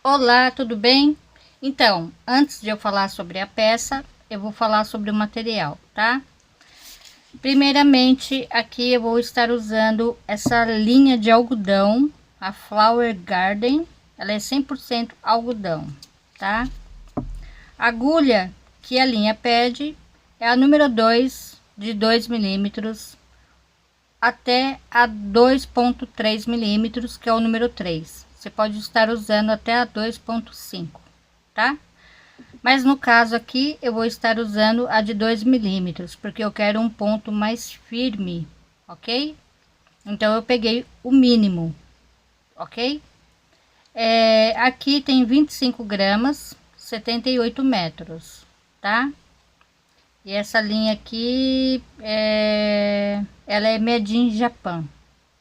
Olá, tudo bem? Então, antes de eu falar sobre a peça, eu vou falar sobre o material, tá? Primeiramente, aqui eu vou estar usando essa linha de algodão, a Flower Garden. Ela é 100% algodão, tá? A agulha que a linha pede é a número 2 de 2 milímetros até a 2,3 milímetros, que é o número 3. Você pode estar usando até a 2,5, tá? Mas no caso aqui eu vou estar usando a de 2 milímetros, porque eu quero um ponto mais firme, ok? Então eu peguei o mínimo, ok? Aqui tem 25 gramas, 78 metros, tá? E essa linha aqui ela é made in Japan,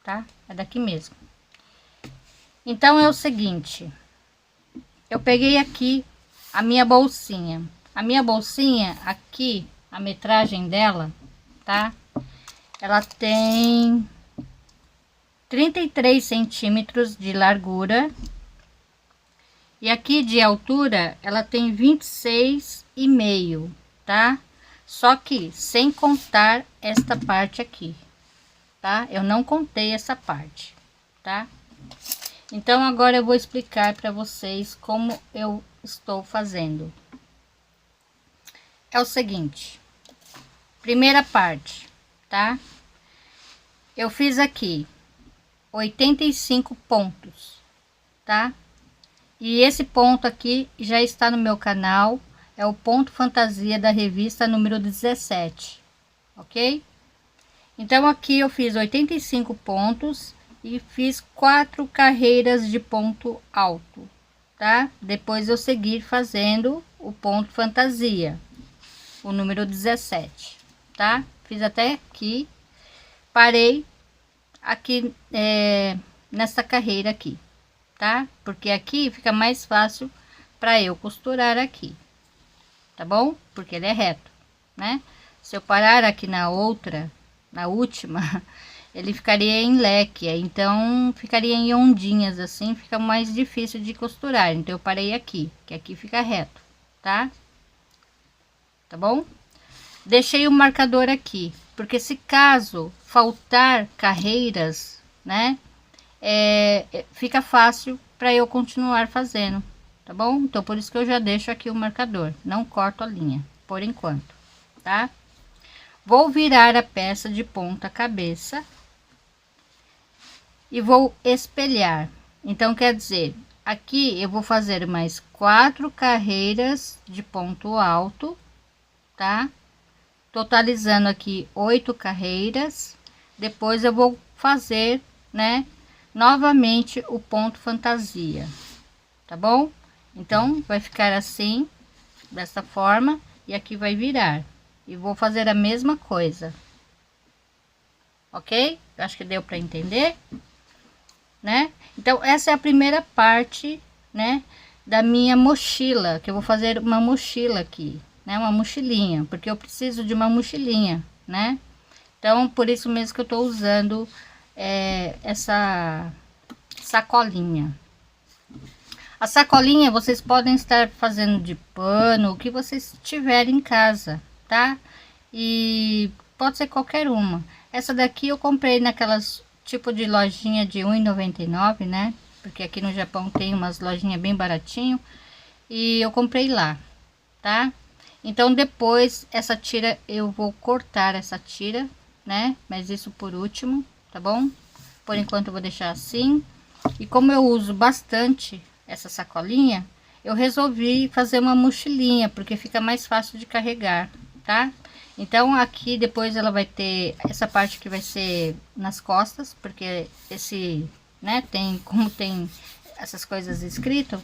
tá? É daqui mesmo. Então é o seguinte, eu peguei aqui a minha bolsinha. A minha bolsinha aqui, a metragem dela, tá? Ela tem 33 centímetros de largura. E aqui de altura, ela tem 26,5, tá? Só que sem contar esta parte aqui, tá? Eu não contei essa parte, tá? Então agora eu vou explicar para vocês como eu estou fazendo. É o seguinte, primeira parte, tá? Eu fiz aqui 85 pontos, tá? E esse ponto aqui já está no meu canal, é o ponto fantasia da revista número 17, ok? Então aqui eu fiz 85 pontos e fiz 4 carreiras de ponto alto, tá? Depois eu segui fazendo o ponto fantasia, o número 17, tá? Fiz até aqui, parei aqui nessa carreira aqui, tá? Porque aqui fica mais fácil para eu costurar aqui, tá bom? Porque ele é reto, né? Se eu parar aqui na outra, na última, ele ficaria em leque, então ficaria em ondinhas assim, fica mais difícil de costurar. Então eu parei aqui, que aqui fica reto, tá? Tá bom? Deixei o marcador aqui, porque se caso faltar carreiras, né, fica fácil para eu continuar fazendo, tá bom? Então por isso que eu já deixo aqui o marcador, não corto a linha por enquanto, tá? Vou virar a peça de ponta cabeça e vou espelhar. Então quer dizer, aqui eu vou fazer mais 4 carreiras de ponto alto, tá? Totalizando aqui 8 carreiras. Depois eu vou fazer, né, novamente o ponto fantasia, tá bom? Então vai ficar assim, dessa forma, e aqui vai virar, e vou fazer a mesma coisa, ok? Eu acho que deu para entender, né? Então essa é a primeira parte, né, da minha mochila, que eu vou fazer uma mochila aqui, né, uma mochilinha, porque eu preciso de uma mochilinha, né? Então por isso mesmo que eu tô usando essa sacolinha. A sacolinha vocês podem estar fazendo de pano, o que vocês tiverem em casa, tá? E pode ser qualquer uma. Essa daqui eu comprei naquelas tipo de lojinha de R$1,99, né? Porque aqui no Japão tem umas lojinhas bem baratinho e eu comprei lá, tá? Então depois essa tira eu vou cortar essa tira, né? Mas isso por último, tá bom? Por enquanto eu vou deixar assim. E como eu uso bastante essa sacolinha, eu resolvi fazer uma mochilinha, porque fica mais fácil de carregar, tá? Então aqui depois ela vai ter essa parte que vai ser nas costas, porque esse, né, tem, como tem essas coisas escritas,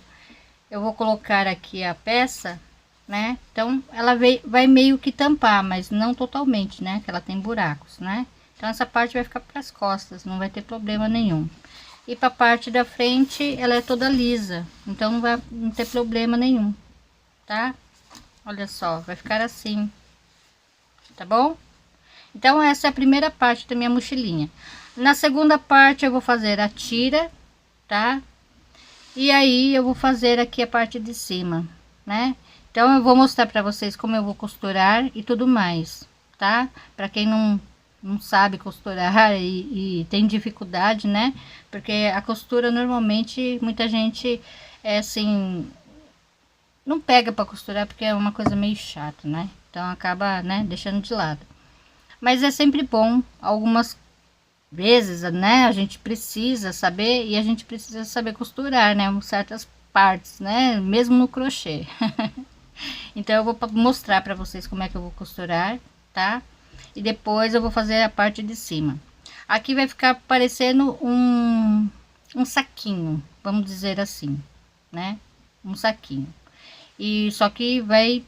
eu vou colocar aqui a peça, né? Então ela vai meio que tampar, mas não totalmente, né? Que ela tem buracos, né? Então essa parte vai ficar para as costas, não vai ter problema nenhum. E para a parte da frente ela é toda lisa, então não vai ter problema nenhum, tá? Olha só, vai ficar assim, tá bom? Então essa é a primeira parte da minha mochilinha. Na segunda parte eu vou fazer a tira, tá? E aí eu vou fazer aqui a parte de cima, né? Então eu vou mostrar para vocês como eu vou costurar e tudo mais, tá? Para quem não sabe costurar e tem dificuldade, né? Porque a costura normalmente muita gente é assim, não pega para costurar porque é uma coisa meio chata, né? Então acaba, né, deixando de lado. Mas é sempre bom algumas vezes, né, a gente precisa saber, e a gente precisa saber costurar, né, certas partes, né, mesmo no crochê. Então eu vou mostrar para vocês como é que eu vou costurar, tá? E depois eu vou fazer a parte de cima. Aqui vai ficar parecendo um saquinho, vamos dizer assim, né, um saquinho. E só que vai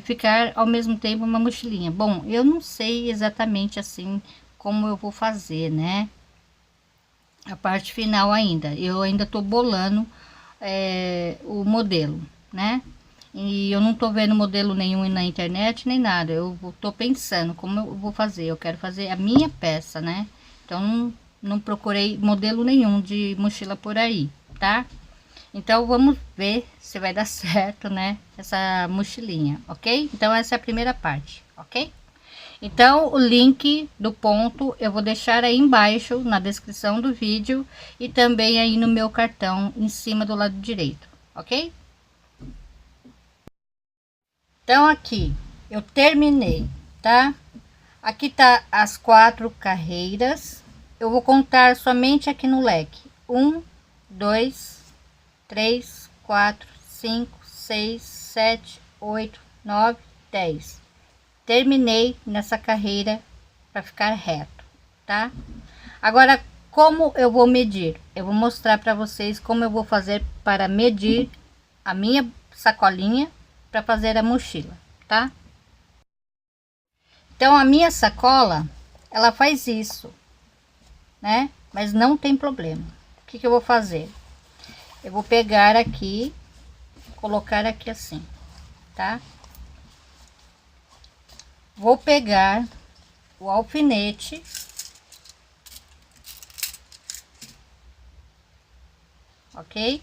ficar ao mesmo tempo uma mochilinha. Bom, eu não sei exatamente assim como eu vou fazer, né, a parte final ainda. Eu ainda tô bolando o modelo, né, e eu não tô vendo modelo nenhum na internet nem nada. Eu tô pensando como eu vou fazer. Eu quero fazer a minha peça, né, então não procurei modelo nenhum de mochila por aí, tá? Então vamos ver se vai dar certo, né, essa mochilinha, ok? Então essa é a primeira parte, ok? Então o link do ponto eu vou deixar aí embaixo na descrição do vídeo e também aí no meu cartão em cima do lado direito, ok? Então aqui eu terminei, tá? Aqui tá as 4 carreiras. Eu vou contar somente aqui no leque: 1, 2, 3, 4, 5, 6, 7, 8, 9, 10. Terminei nessa carreira para ficar reto, tá? Agora, como eu vou medir? Eu vou mostrar para vocês como eu vou fazer para medir a minha sacolinha para fazer a mochila, tá? Então, a minha sacola, ela faz isso, né? Mas não tem problema. O que que eu vou fazer? Eu vou pegar aqui, colocar aqui assim, tá? Vou pegar o alfinete, ok?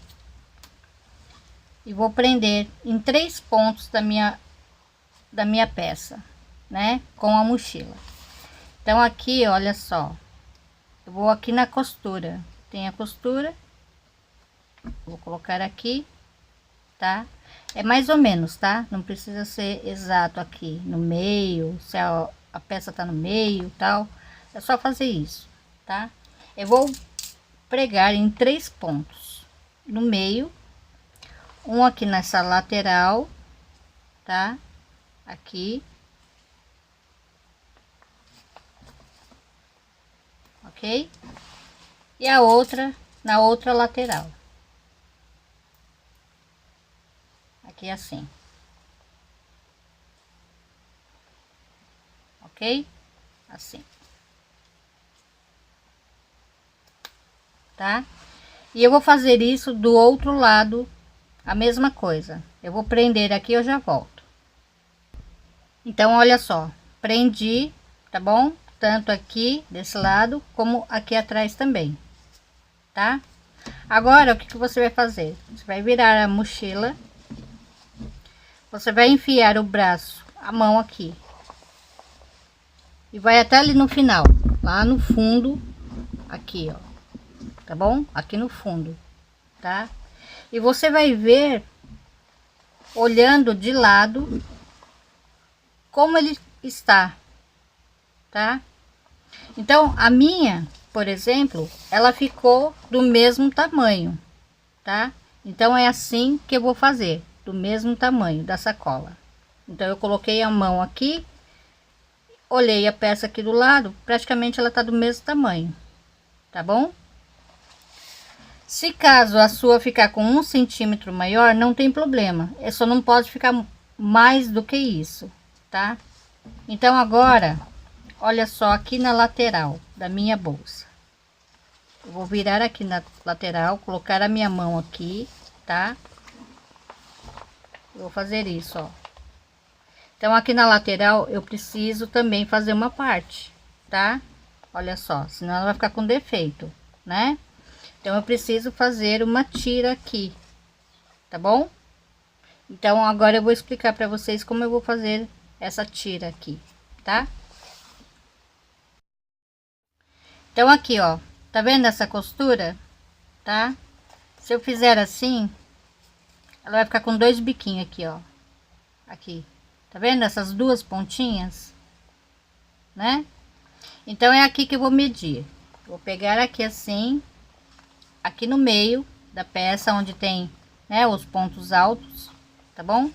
E vou prender em 3 pontos da minha peça, né? Com a mochila. Então aqui, olha só, eu vou aqui na costura, tem a costura, vou colocar aqui, tá? É mais ou menos, tá? Não precisa ser exato aqui no meio, se a peça tá no meio, tal. É só fazer isso, tá? Eu vou pregar em 3 pontos no meio, um aqui nessa lateral, tá? Aqui, ok? E a outra na outra lateral, aqui assim, ok? Assim, tá? E eu vou fazer isso do outro lado, a mesma coisa. Eu vou prender aqui, eu já volto. Então, olha só, prendi, tá bom? Tanto aqui desse lado como aqui atrás também, tá? Agora, o que que você vai fazer? Você vai virar a mochila, você vai enfiar o braço, a mão aqui, e vai até ali no final, lá no fundo, aqui, ó, tá bom? Aqui no fundo, tá? E você vai ver, olhando de lado, como ele está, tá? Então, a minha, por exemplo, ela ficou do mesmo tamanho, tá? Então, é assim que eu vou fazer, do mesmo tamanho da sacola. Então, eu coloquei a mão aqui, olhei a peça aqui do lado, praticamente ela tá do mesmo tamanho, tá bom? Se caso a sua ficar com 1 centímetro maior, não tem problema, é só não pode ficar mais do que isso, tá? Então, agora, olha só aqui na lateral da minha bolsa. Eu vou virar aqui na lateral, colocar a minha mão aqui, tá? Eu vou fazer isso, ó. Então, aqui na lateral, eu preciso também fazer uma parte, tá? Olha só, senão ela vai ficar com defeito, né? Então eu preciso fazer uma tira aqui, tá bom? Então agora eu vou explicar para vocês como eu vou fazer essa tira aqui, tá? Então aqui, ó, tá vendo essa costura, tá? Se eu fizer assim, ela vai ficar com dois biquinhos aqui, ó. Aqui, tá vendo essas duas pontinhas, né? Então é aqui que eu vou medir. Vou pegar aqui assim, aqui no meio da peça onde tem, né, os pontos altos, tá bom?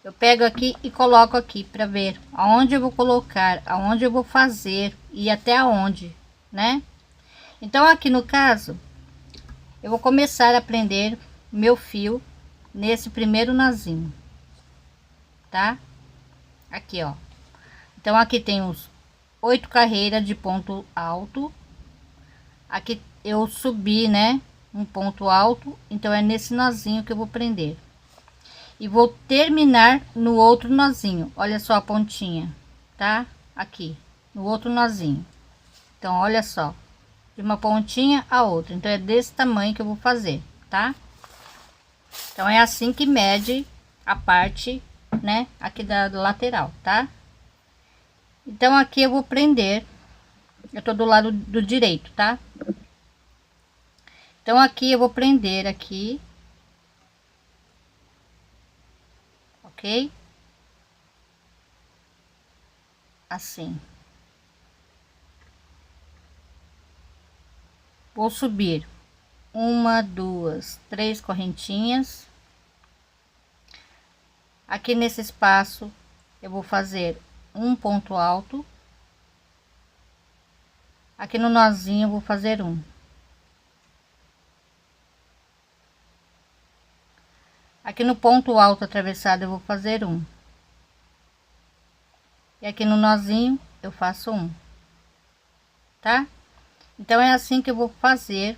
Eu pego aqui e coloco aqui para ver aonde eu vou colocar, aonde eu vou fazer e até aonde, né? Então aqui no caso, eu vou começar a prender meu fio nesse primeiro nozinho, tá? Aqui, ó. Então aqui tem os 8 carreiras de ponto alto. Aqui eu subi, né, um ponto alto, então é nesse nozinho que eu vou prender. E vou terminar no outro nozinho. Olha só a pontinha, tá? Aqui, no outro nozinho. Então, olha só, de uma pontinha a outra. Então, é desse tamanho que eu vou fazer, tá? Então, é assim que mede a parte, né, aqui da lateral, tá? Então, aqui eu vou prender. Eu tô do lado do direito, tá? Então, aqui eu vou prender aqui. Ok? Assim. Vou subir uma, duas, três correntinhas. Aqui nesse espaço eu vou fazer um ponto alto. Aqui no nozinho eu vou fazer um. Aqui no ponto alto atravessado eu vou fazer um. E aqui no nozinho eu faço um, tá? Então é assim que eu vou fazer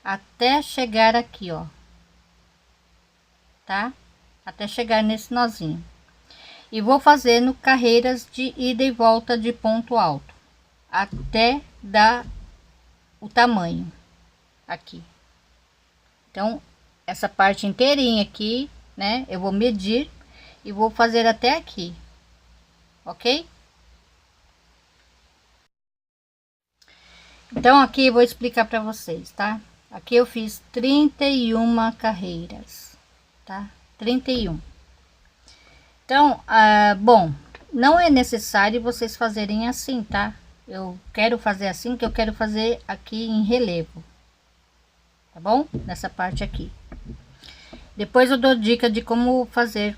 até chegar aqui, ó, tá? Até chegar nesse nozinho. E vou fazendo carreiras de ida e volta de ponto alto até dar o tamanho aqui. Então essa parte inteirinha aqui, né, eu vou medir e vou fazer até aqui, ok? Então aqui eu vou explicar para vocês, tá? Aqui eu fiz 31 carreiras, tá? 31. Então, bom, não é necessário vocês fazerem assim, tá? Eu quero fazer assim, que eu quero fazer aqui em relevo, tá bom? Nessa parte aqui. Depois eu dou dica de como fazer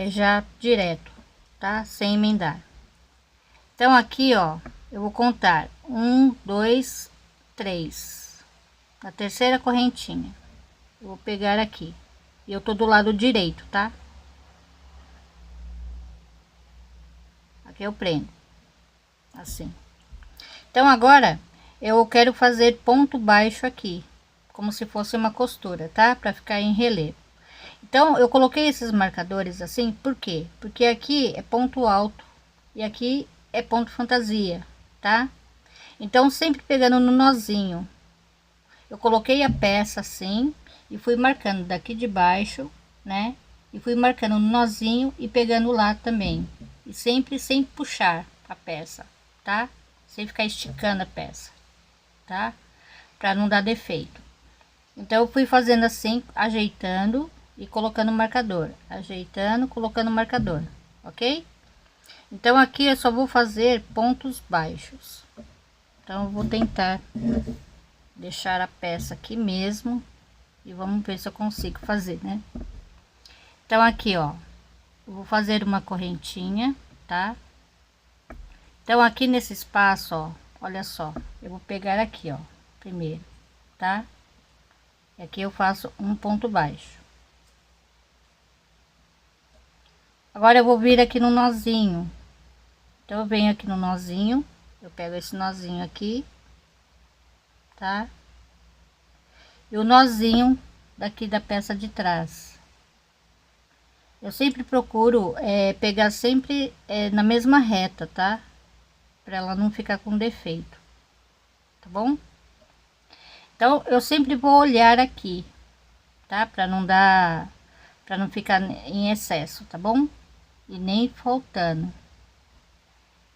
já direto, tá? Sem emendar. Então aqui, ó, eu vou contar 1, 2, 3. Na terceira correntinha, eu vou pegar aqui. E eu tô do lado direito, tá? Aqui eu prendo, assim. Então agora eu quero fazer ponto baixo aqui, como se fosse uma costura, tá? Para ficar em relevo. Então eu coloquei esses marcadores assim, por quê? Porque aqui é ponto alto e aqui é ponto fantasia, tá? Então sempre pegando no nozinho, eu coloquei a peça assim e fui marcando daqui de baixo, né? E fui marcando no nozinho e pegando lá também, e sempre sem puxar a peça, tá? Sem ficar esticando a peça, tá? Para não dar defeito. Então eu fui fazendo assim, ajeitando e colocando marcador, ajeitando, colocando marcador, ok? Então aqui eu só vou fazer pontos baixos. Então eu vou tentar deixar a peça aqui mesmo e vamos ver se eu consigo fazer, né? Então aqui, ó, eu vou fazer uma correntinha, tá? Então aqui nesse espaço, ó, olha só, eu vou pegar aqui, ó, primeiro, tá? E aqui eu faço um ponto baixo. Agora eu vou vir aqui no nozinho. Então eu venho aqui no nozinho, eu pego esse nozinho aqui, tá? E o nozinho daqui da peça de trás. Eu sempre procuro pegar sempre na mesma reta, tá? Para ela não ficar com defeito, tá bom? Então, eu sempre vou olhar aqui, tá? Para não ficar em excesso, tá bom? E nem faltando.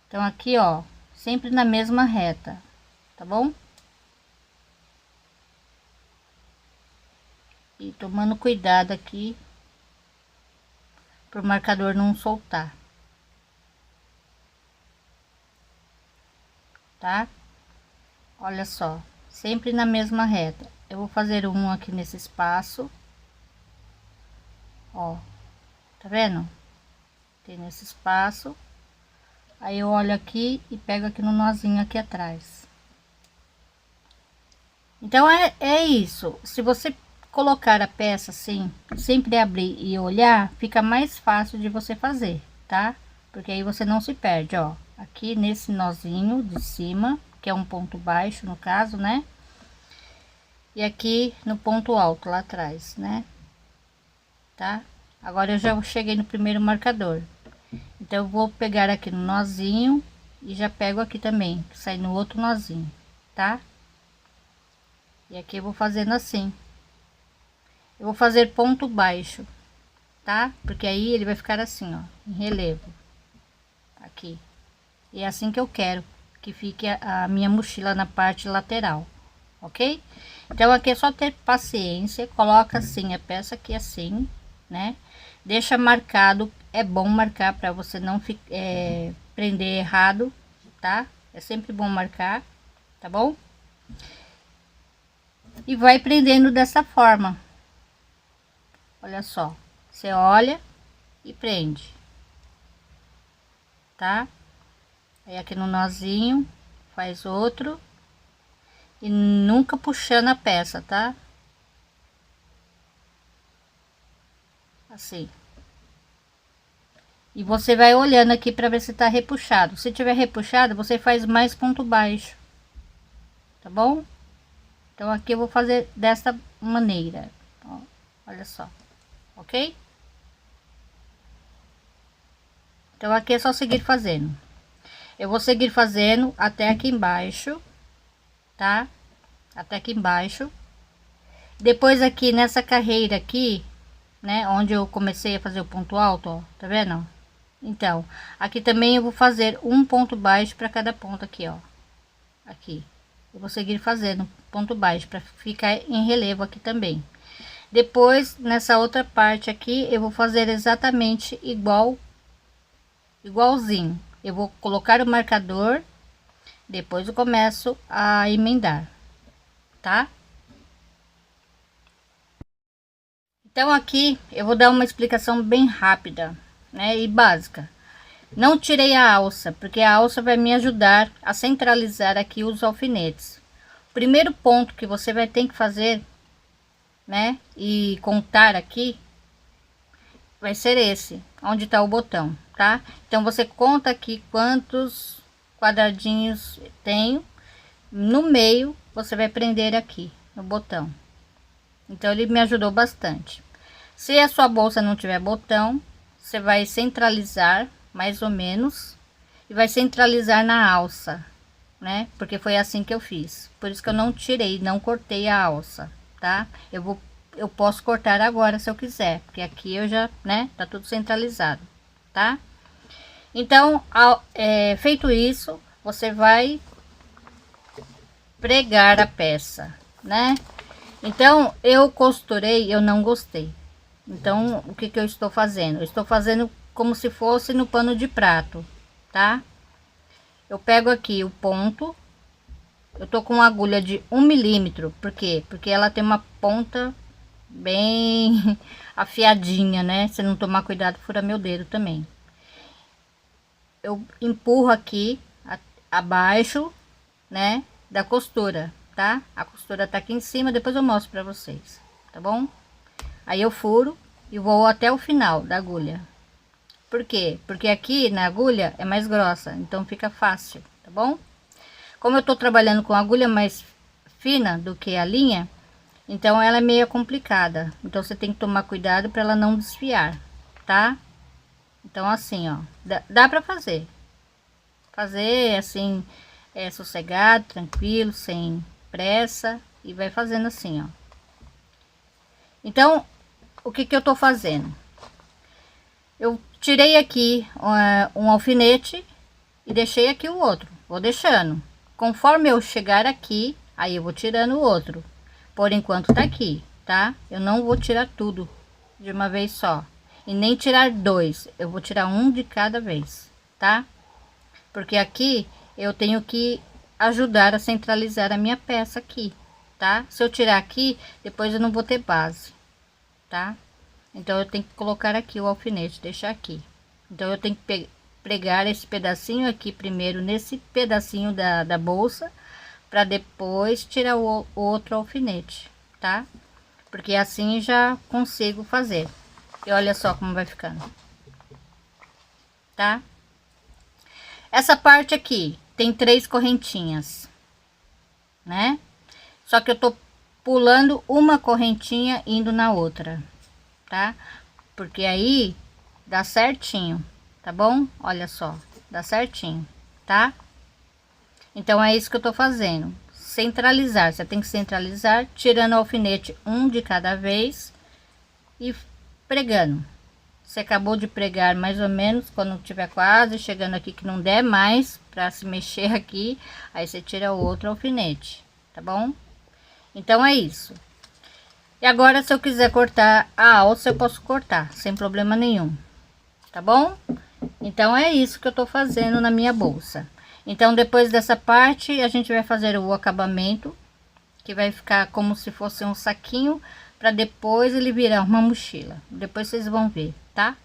Então, aqui, ó, sempre na mesma reta, tá bom? E tomando cuidado aqui pro marcador não soltar, tá? Olha só, sempre na mesma reta. Eu vou fazer um aqui nesse espaço, ó, tá vendo? Tem nesse espaço. Aí eu olho aqui e pego aqui no nozinho aqui atrás. Então é isso. Se você colocar a peça assim, sempre abrir e olhar, fica mais fácil de você fazer, tá? Porque aí você não se perde, ó. Aqui nesse nozinho de cima, que é um ponto baixo no caso, né? E aqui no ponto alto lá atrás, né? Tá? Agora eu já cheguei no primeiro marcador. Então eu vou pegar aqui no nozinho e já pego aqui também, que sai no outro nozinho, tá? E aqui eu vou fazendo assim. Eu vou fazer ponto baixo, tá? Porque aí ele vai ficar assim, ó, em relevo. Aqui. E é assim que eu quero que fique a minha mochila na parte lateral, ok? Então aqui é só ter paciência, coloca assim a peça aqui assim, né? Deixa marcado, é bom marcar para você não prender errado, tá? É sempre bom marcar, tá bom? E vai prendendo dessa forma. Olha só, você olha e prende, tá? Aí aqui no nozinho faz outro e nunca puxando a peça, tá? Assim. E você vai olhando aqui para ver se tá repuxado. Se tiver repuxado, você faz mais ponto baixo, tá bom? Então aqui eu vou fazer desta maneira, ó, olha só, ok? Então aqui é só seguir fazendo. Eu vou seguir fazendo até aqui embaixo, tá? Até aqui embaixo. Depois aqui nessa carreira aqui, né, onde eu comecei a fazer o ponto alto, ó, tá vendo? Então, aqui também eu vou fazer um ponto baixo para cada ponto aqui, ó. Aqui. Eu vou seguir fazendo ponto baixo para ficar em relevo aqui também. Depois, nessa outra parte aqui, eu vou fazer exatamente igualzinho. Eu vou colocar o marcador, depois eu começo a emendar, tá? Então aqui eu vou dar uma explicação bem rápida, né, e básica. Não tirei a alça, porque a alça vai me ajudar a centralizar aqui os alfinetes. Primeiro ponto que você vai ter que fazer, né, e contar aqui, vai ser esse, onde está o botão, tá? Então você conta aqui quantos quadradinhos tenho. No meio você vai prender aqui no botão. Então ele me ajudou bastante. Se a sua bolsa não tiver botão, você vai centralizar mais ou menos e vai centralizar na alça, né? Porque foi assim que eu fiz. Por isso que eu não tirei, não cortei a alça, tá? Eu posso cortar agora se eu quiser, porque aqui eu já, né, tá tudo centralizado, tá? Então, feito isso, você vai pregar a peça, né? Então eu costurei, eu não gostei. Então o que que eu estou fazendo? Eu estou fazendo como se fosse no pano de prato, tá? Eu pego aqui o ponto, eu tô com uma agulha de 1 milímetro, por quê? Porque ela tem uma ponta bem afiadinha, né? Se não tomar cuidado, fura meu dedo também. Eu empurro aqui abaixo, né, da costura, tá? A costura tá aqui em cima, depois eu mostro para vocês, tá bom? Aí eu furo e vou até o final da agulha. Por quê? Porque aqui na agulha é mais grossa, então fica fácil, tá bom? Como eu tô trabalhando com agulha mais fina do que a linha, então ela é meio complicada. Então você tem que tomar cuidado para ela não desfiar, tá? Então assim, ó, dá para fazer. Fazer assim, sossegado, tranquilo, sem pressa, e vai fazendo assim, ó. Então, o que que eu tô fazendo? Eu tirei aqui um alfinete e deixei aqui o outro. Vou deixando. Conforme eu chegar aqui, aí eu vou tirando o outro. Por enquanto tá aqui, tá? Eu não vou tirar tudo de uma vez só. E nem tirar dois. Eu vou tirar um de cada vez, tá? Porque aqui eu tenho que ajudar a centralizar a minha peça aqui, tá? Se eu tirar aqui, depois eu não vou ter base, tá? Então eu tenho que colocar aqui o alfinete, deixar aqui. Então eu tenho que pregar esse pedacinho aqui primeiro nesse pedacinho da bolsa, para depois tirar o outro alfinete, tá? Porque assim já consigo fazer. E olha só como vai ficando, tá? Essa parte aqui tem 3 correntinhas, né? Só que eu tô pulando uma correntinha indo na outra, tá? Porque aí dá certinho, tá bom? Olha só, dá certinho, tá? Então é isso que eu tô fazendo. Centralizar, você tem que centralizar, tirando o alfinete um de cada vez e pregando. Você acabou de pregar mais ou menos, quando tiver quase chegando aqui que não der mais para se mexer aqui, aí você tira o outro alfinete, tá bom? Então é isso. E agora, se eu quiser cortar a alça, eu posso cortar sem problema nenhum, tá bom? Então é isso que eu tô fazendo na minha bolsa. Então depois dessa parte a gente vai fazer o acabamento, que vai ficar como se fosse um saquinho, para depois ele virar uma mochila. Depois vocês vão ver, tá?